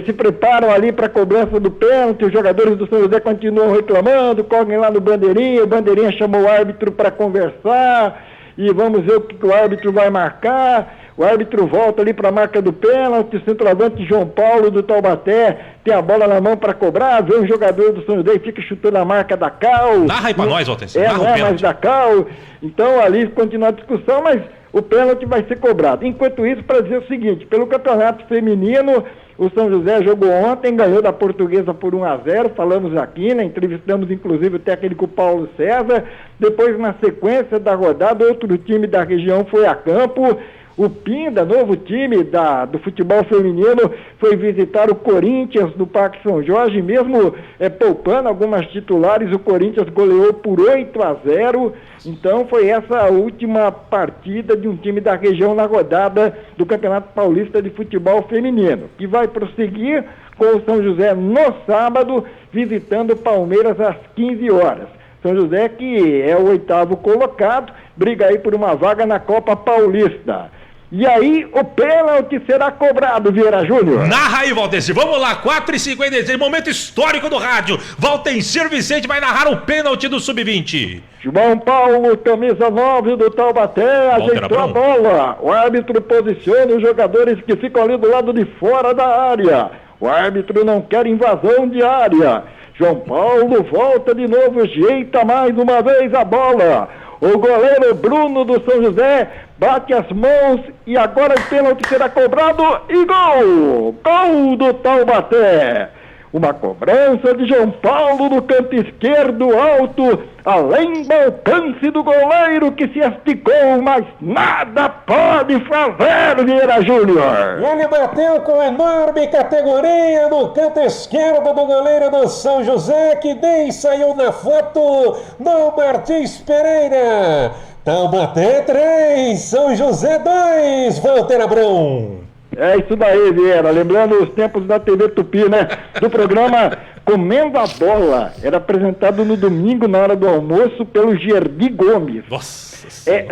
se preparam ali para a cobrança do pênalti, os jogadores do São José continuam reclamando, correm lá no Bandeirinha, o Bandeirinha chamou o árbitro para conversar, e vamos ver o que o árbitro vai marcar. O árbitro volta ali para a marca do pênalti, o centroavante João Paulo do Taubaté tem a bola na mão para cobrar, vê um jogador do São José e fica chutando a marca da Cal. Narra aí para nós, Valtenci. Não é mais da Cal. Então ali continua a discussão, mas o pênalti vai ser cobrado. Enquanto isso, para dizer o seguinte, pelo campeonato feminino, o São José jogou ontem, ganhou da Portuguesa por 1-0, falamos aqui, né? Entrevistamos inclusive o técnico Paulo César. Depois, na sequência da rodada, outro time da região foi a campo. O Pinda, novo time do futebol feminino, foi visitar o Corinthians no Parque São Jorge, mesmo poupando algumas titulares, o Corinthians goleou por 8-0. Então foi essa a última partida de um time da região na rodada do Campeonato Paulista de Futebol Feminino, que vai prosseguir com o São José no sábado, visitando o Palmeiras às 15 horas. São José, que é o 8º colocado, briga aí por uma vaga na Copa Paulista. E aí o pênalti será cobrado, Vieira Júnior. Narra aí, Valtenci. Vamos lá, 4h56, momento histórico do rádio. Valtencir Vicente vai narrar o pênalti do Sub-20. João Paulo, camisa 9 do Taubaté, ajeitou a bola. O árbitro posiciona os jogadores que ficam ali do lado de fora da área. O árbitro não quer invasão de área. João Paulo volta de novo, ajeita mais uma vez a bola. O goleiro Bruno do São José bate as mãos e agora o pênalti será cobrado e gol! Gol do Taubaté! Uma cobrança de João Paulo no canto esquerdo alto, além do alcance do goleiro que se esticou, mas nada pode fazer, Vieira Júnior. Ele bateu com enorme categoria no canto esquerdo do goleiro do São José, que nem saiu na foto do Martins Pereira. Taubaté 3, São José 2, Walter Abrão. É isso daí, Vieira. Lembrando os tempos da TV Tupi, né? Do programa Comendo a Bola. Era apresentado no domingo, na hora do almoço, pelo Gerdi Gomes. Nossa.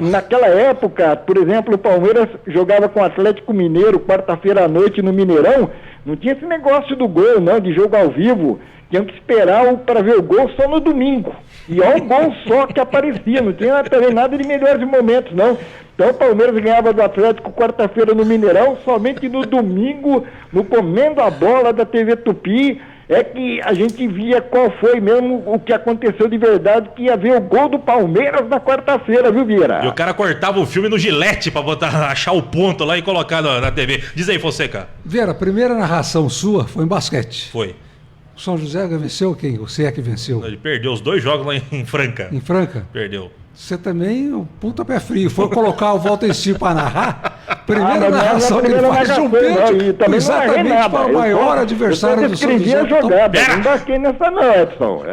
Naquela época, por exemplo, o Palmeiras jogava com o Atlético Mineiro, quarta-feira à noite no Mineirão. Não tinha esse negócio do gol, não, de jogo ao vivo. Tinham que esperar para ver o gol só no domingo. E ó, o gol só que aparecia. Não tinha também nada de melhores momentos, não. Então o Palmeiras ganhava do Atlético quarta-feira no Mineirão, somente no domingo, no Comendo a Bola da TV Tupi, é que a gente via qual foi mesmo o que aconteceu de verdade, que ia ver o gol do Palmeiras na quarta-feira, viu, Vieira? E o cara cortava o filme no Gillette pra achar o ponto lá e colocar na TV. Diz aí, Fonseca. Vieira, a primeira narração sua foi em basquete. Foi. O São José venceu quem? Você é que venceu? Ele perdeu os 2 jogos lá em Franca. Em Franca? Perdeu. Você também, um puta pé frio. Foi colocar o Valtencir para narrar. Primeira narração que ele faz de um pênalti exatamente para o maior adversário do São José. Não baquei nessa não, Edson.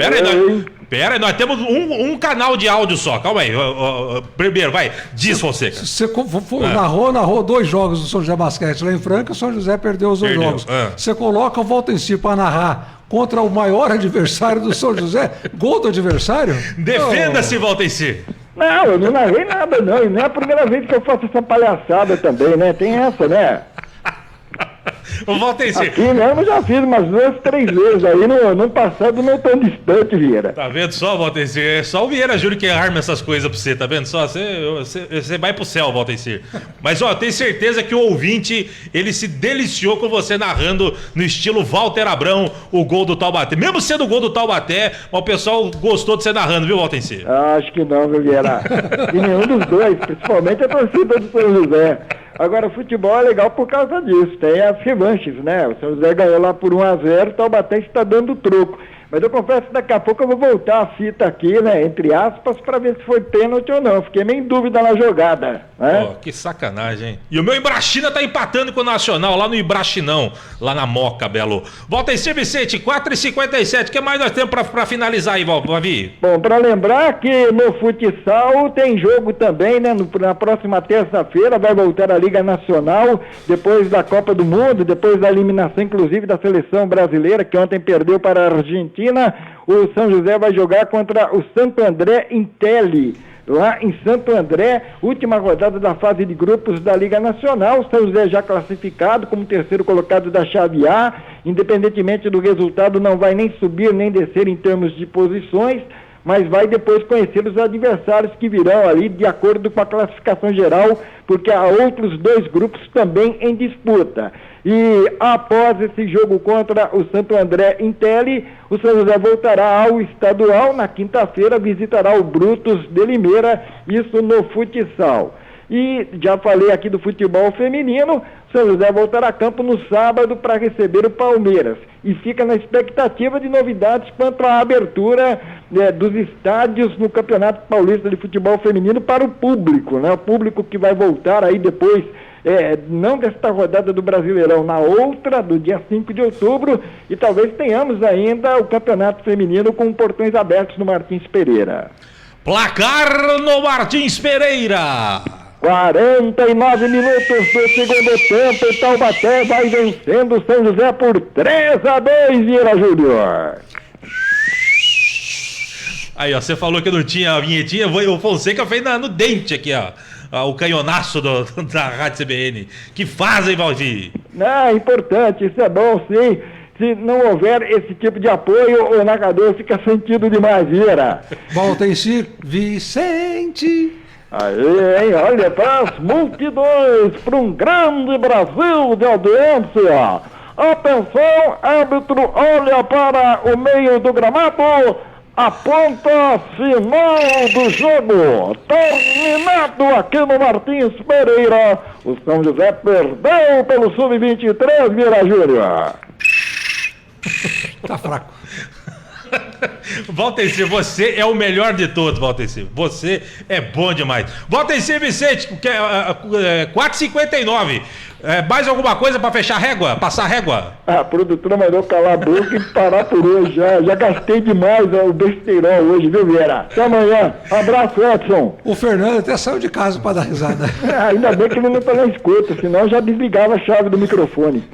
Pera aí, nós temos um canal de áudio só. Calma aí. Primeiro, vai. Diz, Fonseca. Você narrou 2 jogos do São José Basquete lá em Franca, o São José perdeu os 2 jogos. Você coloca o Valtencir para narrar contra o maior adversário do São José, gol do adversário? Defenda-se, Valtencir. Não, eu não narrei nada, não. E não é a primeira vez que eu faço essa palhaçada também, né? Tem essa, né? O Valtencir. Aqui mesmo eu já fiz umas 2, 3 vezes aí, num passado não tão distante, Vieira. Tá vendo só, Valtencir? É só o Vieira Júnior que arma essas coisas pra você, tá vendo só? Você vai pro céu, Valtencir. Mas, ó, eu tenho certeza que o ouvinte, ele se deliciou com você narrando no estilo Walter Abrão o gol do Taubaté. Mesmo sendo o gol do Taubaté, o pessoal gostou de você narrando, viu, Valtencir? Acho que não, viu, Vieira? E nenhum dos dois, principalmente a torcida do São José. Agora, o futebol é legal por causa disso, tem as revanches, né? O São José ganhou lá por 1-0, o Taubaté está dando troco. Mas eu confesso que daqui a pouco eu vou voltar a fita aqui, né, entre aspas, para ver se foi pênalti ou não. Fiquei meio em dúvida na jogada, né? Oh, que sacanagem, hein? E o meu Ibrachina tá empatando com o Nacional, lá no Ibrachinão, lá na Moca, Belo. Volta aí, Vicente, 4h57. O que mais nós temos para finalizar aí, Vavi? Bom, para lembrar que no futsal tem jogo também, né? Na próxima terça-feira vai voltar a Liga Nacional, depois da Copa do Mundo, depois da eliminação, inclusive, da seleção brasileira, que ontem perdeu para a Argentina. O São José vai jogar contra o Santo André Intelli, lá em Santo André, última rodada da fase de grupos da Liga Nacional. O São José já classificado como terceiro colocado da chave A, independentemente do resultado, não vai nem subir nem descer em termos de posições, mas vai depois conhecer os adversários que virão ali de acordo com a classificação geral, porque há outros 2 grupos também em disputa. E após esse jogo contra o Santo André Intelli, o São José voltará ao estadual. Na quinta-feira visitará o Brutus de Limeira, isso no futsal. E já falei aqui do futebol feminino, São José voltará a campo no sábado para receber o Palmeiras. E fica na expectativa de novidades quanto à abertura dos estádios no Campeonato Paulista de Futebol Feminino para o público, né? O público que vai voltar aí depois, não desta rodada do Brasileirão, na outra, do dia 5 de outubro, e talvez tenhamos ainda o Campeonato Feminino com portões abertos no Martins Pereira. Placar no Martins Pereira. 49 minutos do segundo tempo, o Taubaté vai vencendo o São José por 3-2, Vieira Júnior. Aí, ó, você falou que não tinha a vinhetinha, o Fonseca fez no dente aqui, ó. O canhonaço da Rádio CBN. Que fazem, Valdir? Não, é importante, isso é bom, sim. Se não houver esse tipo de apoio, o narrador fica sentido demais, Vieira. Valtencir, Vicente. Aí, hein? Olha para as multidões, para um grande Brasil de audiência. Atenção, árbitro, olha para o meio do gramado. Aponta final do jogo. Terminado aqui no Martins Pereira. O São José perdeu pelo Sub-23, Vieira Júnior. Tá fraco. Valtencir, você é o melhor de todos, Valtencir. Você é bom demais. Valtencir Vicente, que é 4,59. Mais alguma coisa pra fechar a régua? Passar a régua? A produtora mandou calar a boca e parar por hoje. Já gastei demais o besteirol hoje, viu, Vieira? Até amanhã. Abraço, Edson. O Fernando até saiu de casa para dar risada. Ainda bem que ele não tá na escuta, senão eu já desligava a chave do microfone.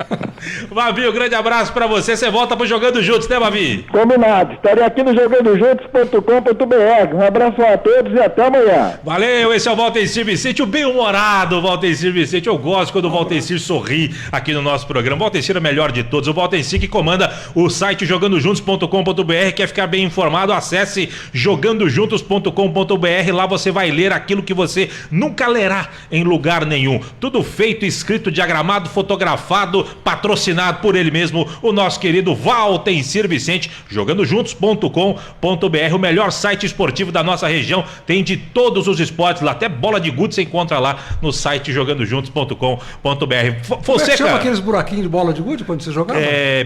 Bavi, um grande abraço pra você. Você volta pro Jogando Juntos, né, Bavi? Combinado. Estarei aqui no jogandojuntos.com.br. Um abraço a todos e até amanhã. Valeu, esse é o Valtencir Vicente, o bem-humorado Valtencir Vicente. Eu gosto quando o Valtencir sorri aqui no nosso programa. O Valtencir é o melhor de todos. O Valtencir que comanda o site jogandojuntos.com.br. Quer ficar bem informado? Acesse jogandojuntos.com.br. Lá você vai ler aquilo que você nunca lerá em lugar nenhum. Tudo feito, escrito, diagramado, fotografado, patrocinado por ele mesmo, o nosso querido Valtencir Vicente. Jogandojuntos.com.br, o melhor site esportivo da nossa região. Tem de todos os esportes lá, até bola de gude você encontra lá no site jogandojuntos.com.br. Como é que chama aqueles buraquinhos de bola de gude quando você jogava?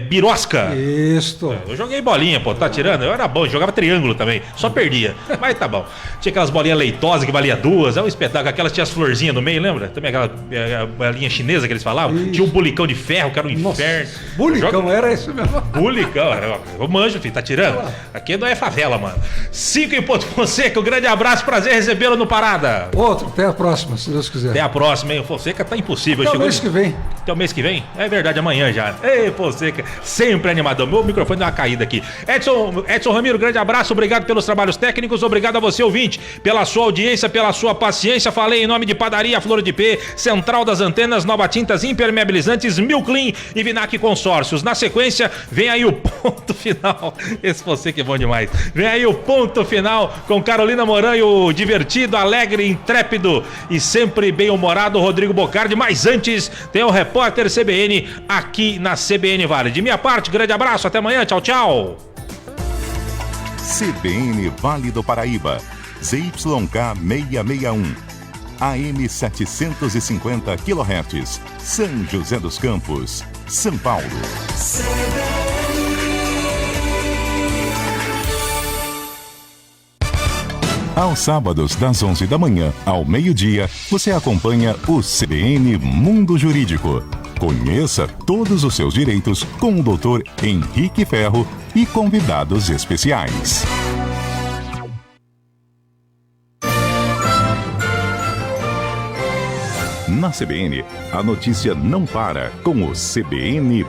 Birosca. Isso. Eu joguei bolinha, pô, tá tirando? Eu era bom, eu jogava triângulo também, só perdia. Mas tá bom. Tinha aquelas bolinhas leitosas que valia 2, é um espetáculo. Aquelas tinha as florzinhas no meio, lembra? Também aquela bolinha chinesa que eles falavam. Isso. Tinha um bulicão de ferro, que era um inferno. Bulicão, era isso mesmo? Bulicão, eu manjo, filho, tá tirando? Aqui não é favela, mano. 5 em Ponto Fonseca, um grande abraço, prazer recebê-lo no Parada. Outro, até a próxima, se Deus quiser. Até a próxima, hein? Fonseca tá impossível. Até o mês que vem. Até o mês que vem? É verdade, amanhã já. Ei, Fonseca, sempre animadão. Meu microfone deu uma caída aqui. Edson Ramiro, grande abraço, obrigado pelos trabalhos técnicos, obrigado a você, ouvinte, pela sua audiência, pela sua paciência. Falei em nome de Padaria Flor de P, Central das Antenas, Nova Tintas Impermeabilizantes, Milclean e Vinac Consórcios. Na sequência, vem aí o ponto final. Esse Fonseca é bom demais. Vem aí o ponto final com Carolina Moran e o divertido, alegre, intrépido e sempre bem-humorado Rodrigo Bocardi. Mas antes, tem o repórter CBN aqui na CBN Vale. De minha parte, grande abraço, até amanhã, tchau, tchau. CBN Vale do Paraíba, ZYK 661, AM 750 kHz, São José dos Campos, São Paulo. Aos sábados, das 11 da manhã ao meio-dia, você acompanha o CBN Mundo Jurídico. Conheça todos os seus direitos com o Dr. Henrique Ferro e convidados especiais. Na CBN, a notícia não para com o CBN